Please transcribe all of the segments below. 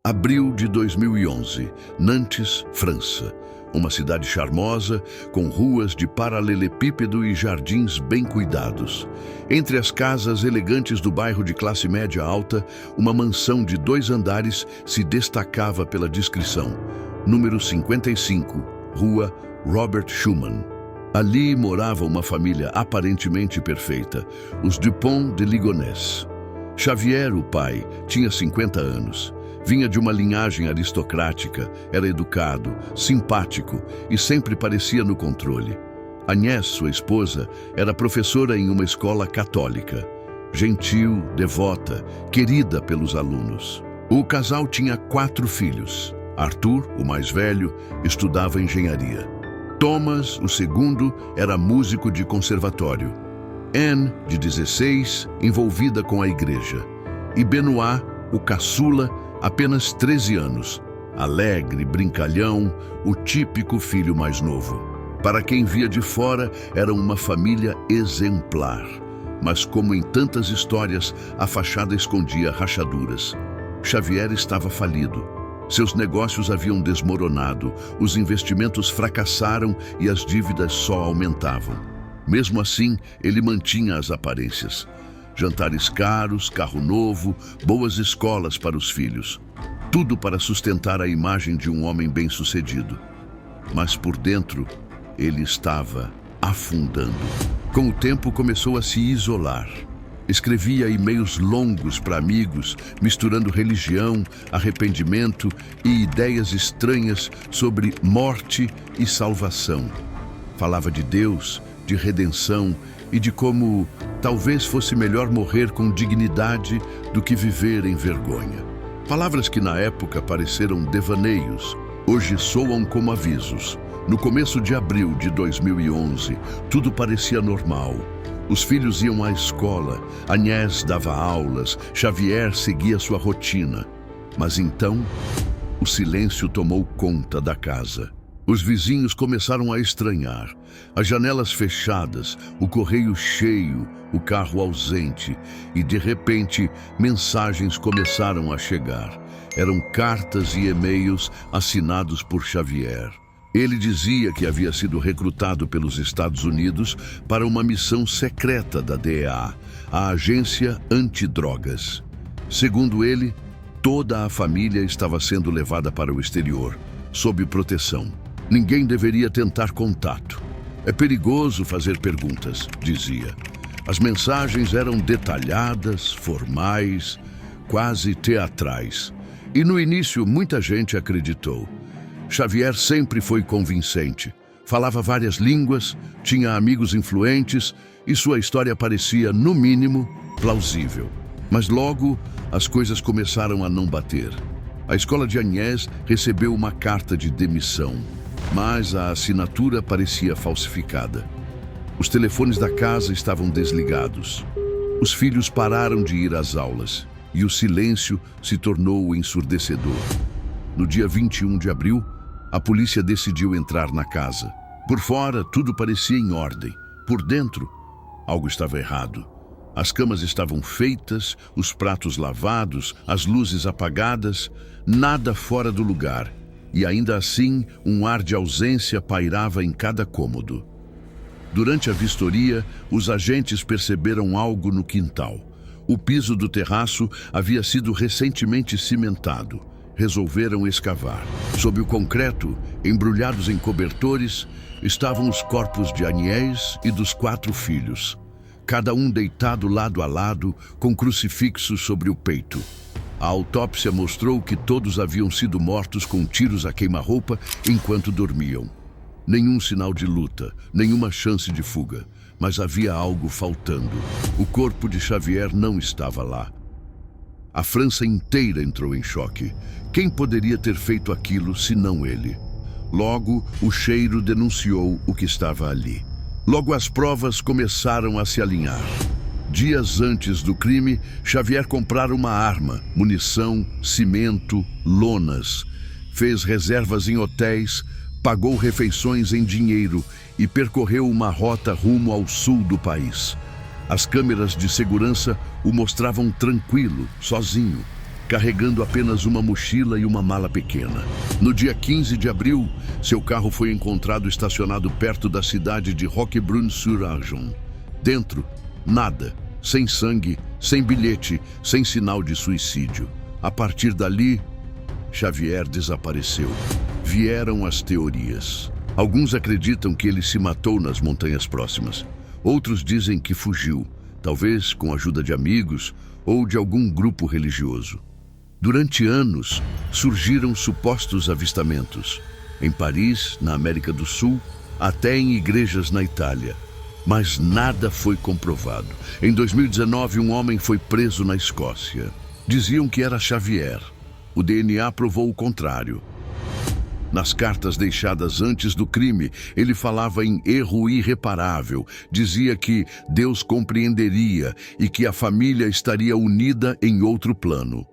Abril de 2011, Nantes, França. Uma cidade charmosa, com ruas de paralelepípedo e jardins bem cuidados. Entre as casas elegantes do bairro de classe média alta, uma mansão de 2 andares se destacava pela discrição. Número 55, Rua Robert Schumann. Ali morava uma família aparentemente perfeita, os Dupont de Ligonnès. Xavier, o pai, tinha 50 anos. Vinha de uma linhagem aristocrática, era educado, simpático e sempre parecia no controle. Agnès, sua esposa, era professora em uma escola católica. Gentil, devota, querida pelos alunos. O casal tinha 4 filhos. Arthur, o mais velho, estudava engenharia. Thomas, o segundo, era músico de conservatório. Anne, de 16, envolvida com a igreja. E Benoit, o caçula, apenas 13 anos, alegre, brincalhão, o típico filho mais novo. Para quem via de fora, era uma família exemplar. Mas como em tantas histórias, a fachada escondia rachaduras. Xavier estava falido. Seus negócios haviam desmoronado, os investimentos fracassaram e as dívidas só aumentavam. Mesmo assim, ele mantinha as aparências. Jantares caros, carro novo, boas escolas para os filhos. Tudo para sustentar a imagem de um homem bem-sucedido. Mas por dentro, ele estava afundando. Com o tempo, começou a se isolar. Escrevia e-mails longos para amigos, misturando religião, arrependimento e ideias estranhas sobre morte e salvação. Falava de Deus, de redenção e de como talvez fosse melhor morrer com dignidade do que viver em vergonha. Palavras que na época pareceram devaneios, hoje soam como avisos. No começo de abril de 2011, tudo parecia normal. Os filhos iam à escola, Agnès dava aulas, Xavier seguia sua rotina. Mas então, o silêncio tomou conta da casa. Os vizinhos começaram a estranhar. As janelas fechadas, o correio cheio, o carro ausente. E, de repente, mensagens começaram a chegar. Eram cartas e e-mails assinados por Xavier. Ele dizia que havia sido recrutado pelos Estados Unidos para uma missão secreta da DEA, a Agência Antidrogas. Segundo ele, toda a família estava sendo levada para o exterior, sob proteção. Ninguém deveria tentar contato. É perigoso fazer perguntas, dizia. As mensagens eram detalhadas, formais, quase teatrais. E no início muita gente acreditou. Xavier sempre foi convincente. Falava várias línguas, tinha amigos influentes e sua história parecia, no mínimo, plausível. Mas logo as coisas começaram a não bater. A escola de Agnès recebeu uma carta de demissão, mas a assinatura parecia falsificada. Os telefones da casa estavam desligados. Os filhos pararam de ir às aulas e o silêncio se tornou ensurdecedor. No dia 21 de abril, a polícia decidiu entrar na casa. Por fora, tudo parecia em ordem. Por dentro, algo estava errado. As camas estavam feitas, os pratos lavados, as luzes apagadas, nada fora do lugar. E ainda assim, um ar de ausência pairava em cada cômodo. Durante a vistoria, os agentes perceberam algo no quintal. O piso do terraço havia sido recentemente cimentado. Resolveram escavar. Sob o concreto, embrulhados em cobertores, estavam os corpos de Agnès e dos 4 filhos. Cada um deitado lado a lado, com crucifixos sobre o peito. A autópsia mostrou que todos haviam sido mortos com tiros a queima-roupa enquanto dormiam. Nenhum sinal de luta, nenhuma chance de fuga. Mas havia algo faltando. O corpo de Xavier não estava lá. A França inteira entrou em choque. Quem poderia ter feito aquilo se não ele? Logo, o cheiro denunciou o que estava ali. Logo, as provas começaram a se alinhar. Dias antes do crime, Xavier comprara uma arma, munição, cimento, lonas. Fez reservas em hotéis, pagou refeições em dinheiro e percorreu uma rota rumo ao sul do país. As câmeras de segurança o mostravam tranquilo, sozinho. carregando apenas uma mochila e uma mala pequena. No dia 15 de abril, seu carro foi encontrado estacionado perto da cidade de Roquebrune-sur-Argens. Dentro, nada, sem sangue, sem bilhete, sem sinal de suicídio. A partir dali, Xavier desapareceu. Vieram as teorias. Alguns acreditam que ele se matou nas montanhas próximas. Outros dizem que fugiu, talvez com a ajuda de amigos ou de algum grupo religioso. Durante anos, surgiram supostos avistamentos. Em Paris, na América do Sul, até em igrejas na Itália. Mas nada foi comprovado. Em 2019, um homem foi preso na Escócia. Diziam que era Xavier. O DNA provou o contrário. Nas cartas deixadas antes do crime, ele falava em erro irreparável. Dizia que Deus compreenderia e que a família estaria unida em outro plano.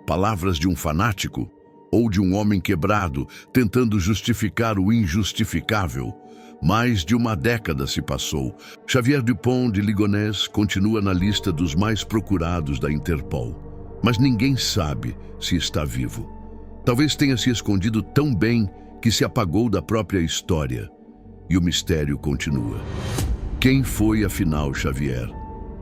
Palavras de um fanático ou de um homem quebrado tentando justificar o injustificável. Mais de uma década se passou. Xavier Dupont de Ligonnès continua na lista dos mais procurados da Interpol. Mas ninguém sabe se está vivo. Talvez tenha se escondido tão bem que se apagou da própria história. E o mistério continua. Quem foi, afinal, Xavier?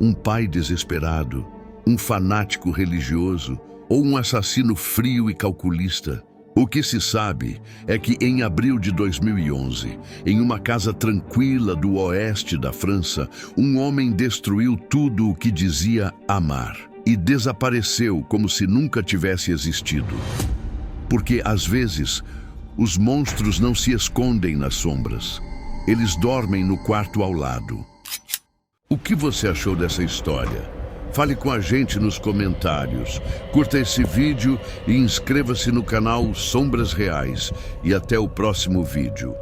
Um pai desesperado? Um fanático religioso? Ou um assassino frio e calculista? O que se sabe é que em abril de 2011, em uma casa tranquila do oeste da França, um homem destruiu tudo o que dizia amar e desapareceu como se nunca tivesse existido. Porque, às vezes, os monstros não se escondem nas sombras. Eles dormem no quarto ao lado. O que você achou dessa história? Fale com a gente nos comentários. Curta esse vídeo e inscreva-se no canal Sombras Reais. E até o próximo vídeo.